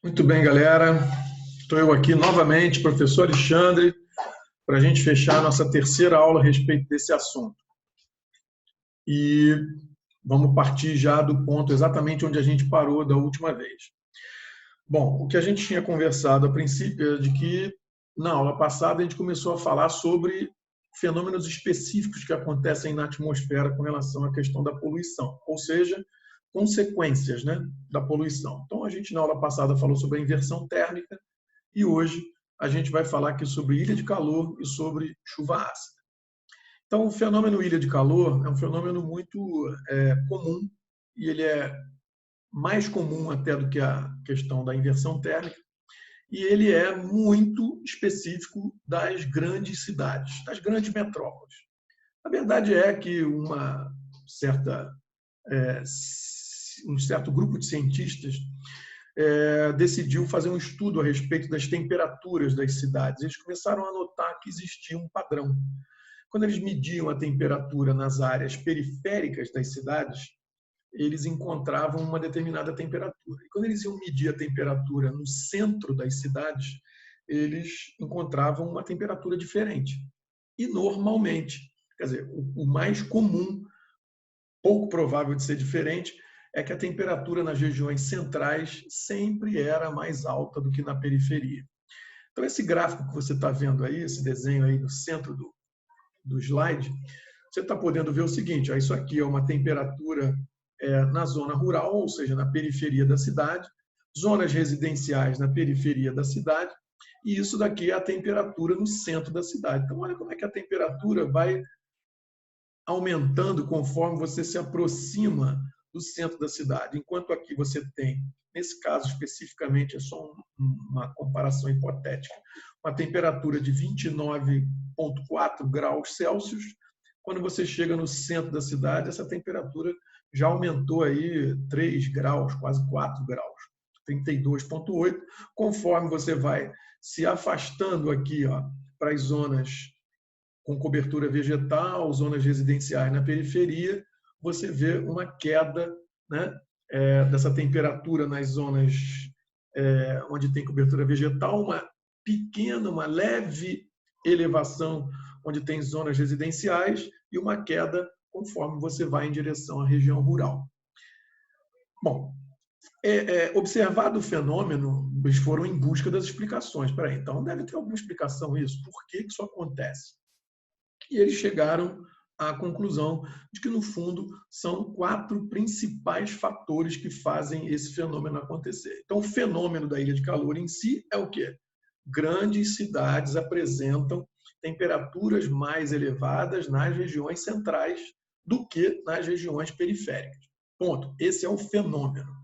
Muito bem, galera. Estou eu aqui novamente, professor Alexandre, para a gente fechar a nossa terceira aula a respeito desse assunto. E vamos partir já do ponto exatamente onde a gente parou da última vez. Bom, o que a gente tinha conversado a princípio é de que, na aula passada, a gente começou a falar sobre fenômenos específicos que acontecem na atmosfera com relação à questão da poluição, ou seja, consequências, né, da poluição. Então, a gente, na aula passada, falou sobre a inversão térmica e hoje a gente vai falar aqui sobre ilha de calor e sobre chuva ácida. Então, o fenômeno ilha de calor é um fenômeno muito comum e ele é mais comum até do que a questão da inversão térmica, e ele é muito específico das grandes cidades, das grandes metrópoles. A verdade é que um certo grupo de cientistas decidiu fazer um estudo a respeito das temperaturas das cidades. Eles começaram a notar que existia um padrão. Quando eles mediam a temperatura nas áreas periféricas das cidades, eles encontravam uma determinada temperatura. E quando eles iam medir a temperatura no centro das cidades, eles encontravam uma temperatura diferente. E normalmente, quer dizer, o mais comum, pouco provável de ser diferente, é que a temperatura nas regiões centrais sempre era mais alta do que na periferia. Então, esse gráfico que você está vendo aí, esse desenho aí no centro do slide, você está podendo ver o seguinte, ó, isso aqui é uma temperatura na zona rural, ou seja, na periferia da cidade, zonas residenciais na periferia da cidade, e isso daqui é a temperatura no centro da cidade. Então, olha como é que a temperatura vai aumentando conforme você se aproxima do centro da cidade. Enquanto aqui você tem, nesse caso especificamente, é só uma comparação hipotética, uma temperatura de 29,4 graus Celsius, quando você chega no centro da cidade, essa temperatura já aumentou aí 3 graus, quase 4 graus, 32,8, conforme você vai se afastando aqui para as zonas com cobertura vegetal, zonas residenciais na periferia, você vê uma queda, né, dessa temperatura nas zonas onde tem cobertura vegetal, uma leve elevação onde tem zonas residenciais e uma queda conforme você vai em direção à região rural. Bom, observado o fenômeno, eles foram em busca das explicações. Peraí, então deve ter alguma explicação isso? Por que isso acontece? E eles chegaram à conclusão de que, no fundo, são 4 principais fatores que fazem esse fenômeno acontecer. Então, o fenômeno da ilha de calor em si é o quê? Grandes cidades apresentam temperaturas mais elevadas nas regiões centrais do que nas regiões periféricas. Ponto. Esse é o fenômeno.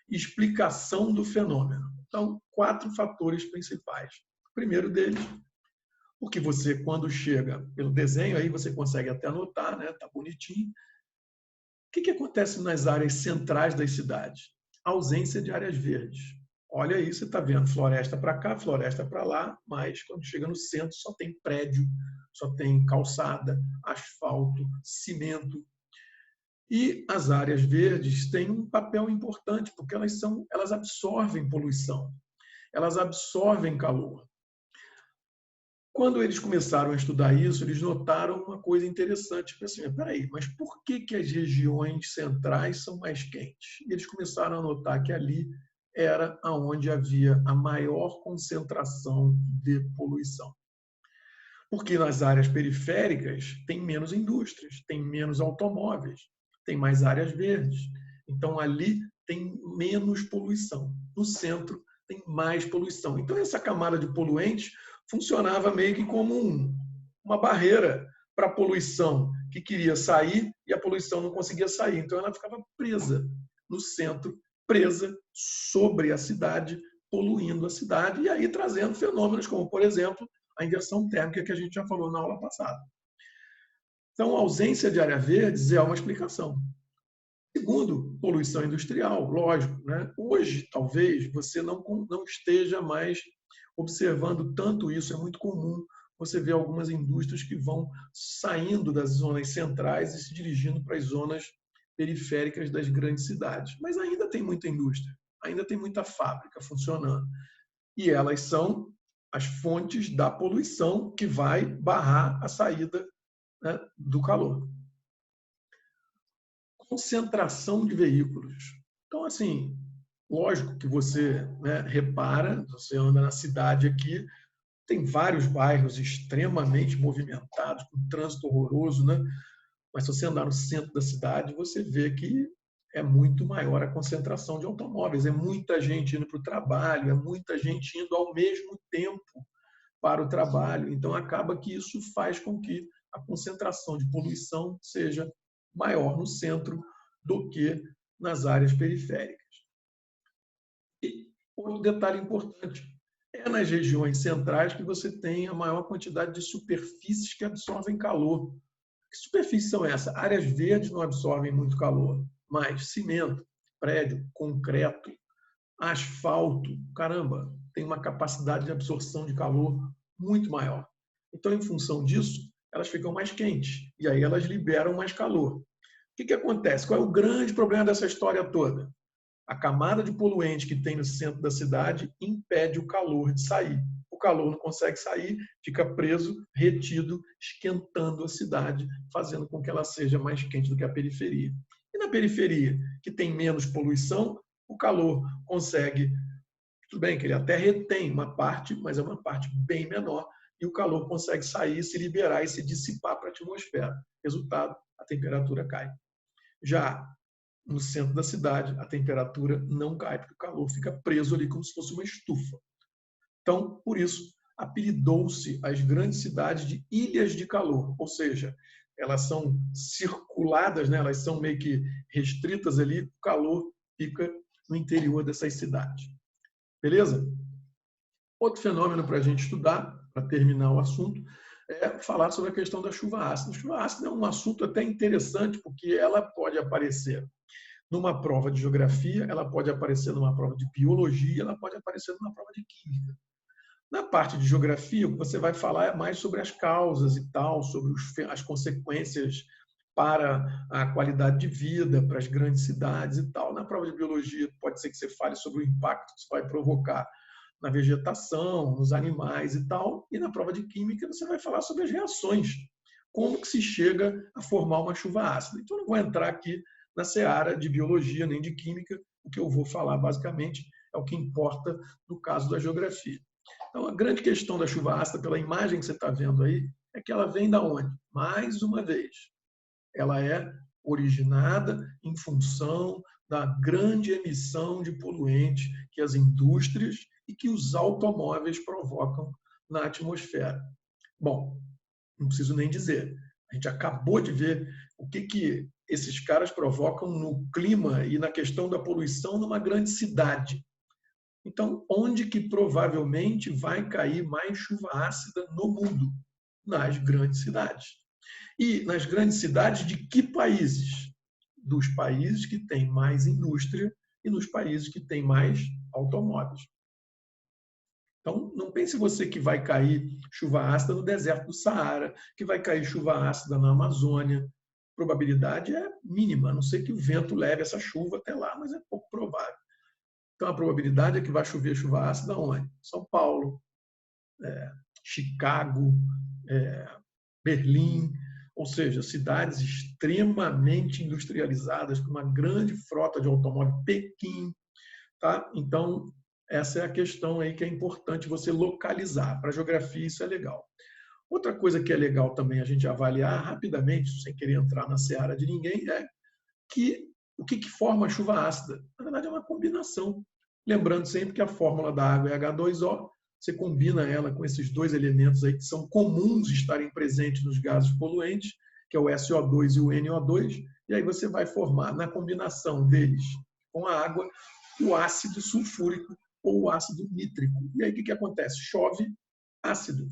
Explicação do fenômeno. Então, 4 fatores principais. O primeiro deles, porque você, quando chega pelo desenho, aí você consegue até anotar, né? Tá bonitinho. O que acontece nas áreas centrais das cidades? A ausência de áreas verdes. Olha aí, você está vendo floresta para cá, floresta para lá, mas quando chega no centro só tem prédio, só tem calçada, asfalto, cimento. E as áreas verdes têm um papel importante, porque elas absorvem poluição, elas absorvem calor. Quando eles começaram a estudar isso, eles notaram uma coisa interessante. Assim, peraí, mas por que as regiões centrais são mais quentes? E eles começaram a notar que ali era onde havia a maior concentração de poluição. Porque nas áreas periféricas tem menos indústrias, tem menos automóveis, tem mais áreas verdes. Então, ali tem menos poluição. No centro, tem mais poluição. Então, essa camada de poluentes funcionava meio que como uma barreira para a poluição que queria sair e a poluição não conseguia sair. Então, ela ficava presa no centro, presa sobre a cidade, poluindo a cidade e aí trazendo fenômenos como, por exemplo, a inversão térmica que a gente já falou na aula passada. Então, a ausência de áreas verdes é uma explicação. Segundo, poluição industrial, lógico, né? Hoje, talvez, você não esteja mais observando tanto isso, é muito comum você ver algumas indústrias que vão saindo das zonas centrais e se dirigindo para as zonas periféricas das grandes cidades. Mas ainda tem muita indústria, ainda tem muita fábrica funcionando. E elas são as fontes da poluição que vai barrar a saída, né, do calor. Concentração de veículos. Então, assim, lógico que você, né, repara, você anda na cidade aqui, tem vários bairros extremamente movimentados, com trânsito horroroso, né? Mas se você andar no centro da cidade, você vê que é muito maior a concentração de automóveis, é muita gente indo para o trabalho, é muita gente indo ao mesmo tempo para o trabalho. Então, acaba que isso faz com que a concentração de poluição seja maior no centro do que nas áreas periféricas. E outro detalhe importante, é nas regiões centrais que você tem a maior quantidade de superfícies que absorvem calor. Que superfícies são essas? Áreas verdes não absorvem muito calor, mas cimento, prédio, concreto, asfalto, caramba, tem uma capacidade de absorção de calor muito maior. Então, em função disso, elas ficam mais quentes e aí elas liberam mais calor. O que acontece? Qual é o grande problema dessa história toda? A camada de poluente que tem no centro da cidade impede o calor de sair. O calor não consegue sair, fica preso, retido, esquentando a cidade, fazendo com que ela seja mais quente do que a periferia. E na periferia, que tem menos poluição, o calor consegue, tudo bem que ele até retém uma parte, mas é uma parte bem menor, e o calor consegue sair, se liberar e se dissipar para a atmosfera. Resultado, a temperatura cai. Já no centro da cidade, a temperatura não cai, porque o calor fica preso ali como se fosse uma estufa. Então, por isso, apelidou-se as grandes cidades de ilhas de calor, ou seja, elas são circuladas, né? Elas são meio que restritas ali, o calor fica no interior dessas cidades. Beleza? Outro fenômeno para a gente estudar, para terminar o assunto, é falar sobre a questão da chuva ácida. A chuva ácida é um assunto até interessante, porque ela pode aparecer numa prova de geografia, ela pode aparecer numa prova de biologia, ela pode aparecer numa prova de química. Na parte de geografia, o que você vai falar é mais sobre as causas e tal, sobre as consequências para a qualidade de vida, para as grandes cidades e tal. Na prova de biologia, pode ser que você fale sobre o impacto que isso vai provocar na vegetação, nos animais e tal. E na prova de química, você vai falar sobre as reações, como que se chega a formar uma chuva ácida. Então, eu não vou entrar aqui na seara de biologia nem de química, o que eu vou falar basicamente é o que importa no caso da geografia. Então, a grande questão da chuva ácida, pela imagem que você está vendo aí, é que ela vem da onde? Mais uma vez, ela é originada em função da grande emissão de poluentes que as indústrias e que os automóveis provocam na atmosfera. Bom, não preciso nem dizer. A gente acabou de ver o que esses caras provocam no clima e na questão da poluição numa grande cidade. Então, onde que provavelmente vai cair mais chuva ácida no mundo? Nas grandes cidades. E nas grandes cidades de que países? Dos países que têm mais indústria e nos países que têm mais automóveis. Então, não pense você que vai cair chuva ácida no deserto do Saara, que vai cair chuva ácida na Amazônia. A probabilidade é mínima, a não ser que o vento leve essa chuva até lá, mas é pouco provável. Então, a probabilidade é que vai chover chuva ácida onde? São Paulo, Chicago, Berlim, ou seja, cidades extremamente industrializadas, com uma grande frota de automóvel, Pequim. Tá? Então, essa é a questão aí que é importante você localizar. Para a geografia, isso é legal. Outra coisa que é legal também a gente avaliar rapidamente, sem querer entrar na seara de ninguém, é que o que forma a chuva ácida? Na verdade, é uma combinação. Lembrando sempre que a fórmula da água é H2O, você combina ela com esses dois elementos aí que são comuns estarem presentes nos gases poluentes, que é o SO2 e o NO2, e aí você vai formar, na combinação deles com a água, o ácido sulfúrico ou o ácido nítrico. E aí o que acontece? Chove ácido.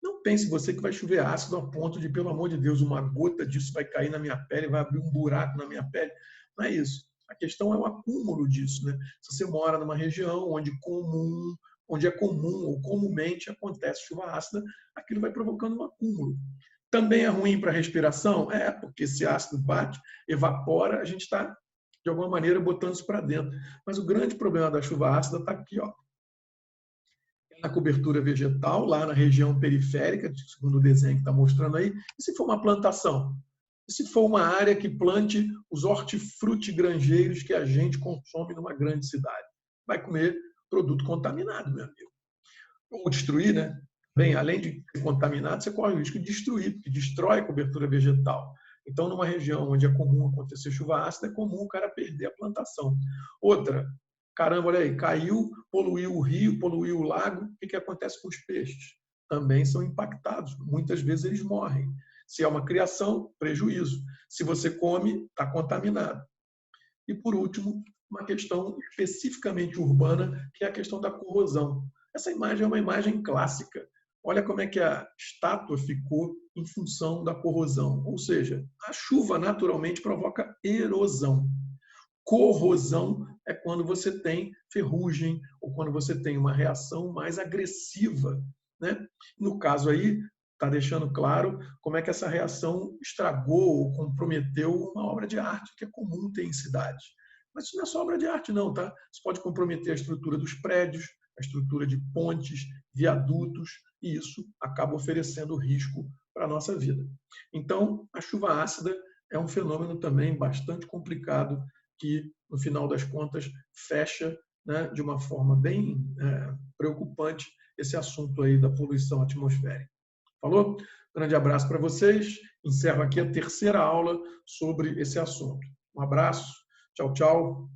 Não pense você que vai chover ácido a ponto de, pelo amor de Deus, uma gota disso vai cair na minha pele, vai abrir um buraco na minha pele. Não é isso. A questão é o acúmulo disso, né? Se você mora numa região onde é comum ou comumente acontece chuva ácida, aquilo vai provocando um acúmulo. Também é ruim para a respiração? É, porque esse ácido bate, evapora, a gente está de alguma maneira, botando isso para dentro. Mas o grande problema da chuva ácida está aqui, ó, na cobertura vegetal, lá na região periférica, segundo o desenho que está mostrando aí. E se for uma plantação? E se for uma área que plante os hortifrutigranjeiros que a gente consome numa grande cidade? Vai comer produto contaminado, meu amigo. Ou destruir, né? Bem, além de ser contaminado, você corre o risco de destruir, porque destrói a cobertura vegetal. Então, numa região onde é comum acontecer chuva ácida, é comum o cara perder a plantação. Outra, caramba, olha aí, caiu, poluiu o rio, poluiu o lago, o que acontece com os peixes? Também são impactados, muitas vezes eles morrem. Se é uma criação, prejuízo. Se você come, está contaminado. E, por último, uma questão especificamente urbana, que é a questão da corrosão. Essa imagem é uma imagem clássica. Olha como é que a estátua ficou em função da corrosão. Ou seja, a chuva naturalmente provoca erosão. Corrosão é quando você tem ferrugem ou quando você tem uma reação mais agressiva, né? No caso aí, está deixando claro como é que essa reação estragou ou comprometeu uma obra de arte, que é comum ter em cidades. Mas isso não é só obra de arte, não, tá? Isso pode comprometer a estrutura dos prédios, a estrutura de pontes, viadutos, e isso acaba oferecendo risco para a nossa vida. Então, a chuva ácida é um fenômeno também bastante complicado que, no final das contas, fecha, né, de uma forma bem preocupante esse assunto aí da poluição atmosférica. Falou? Grande abraço para vocês. Encerro aqui a terceira aula sobre esse assunto. Um abraço. Tchau, tchau.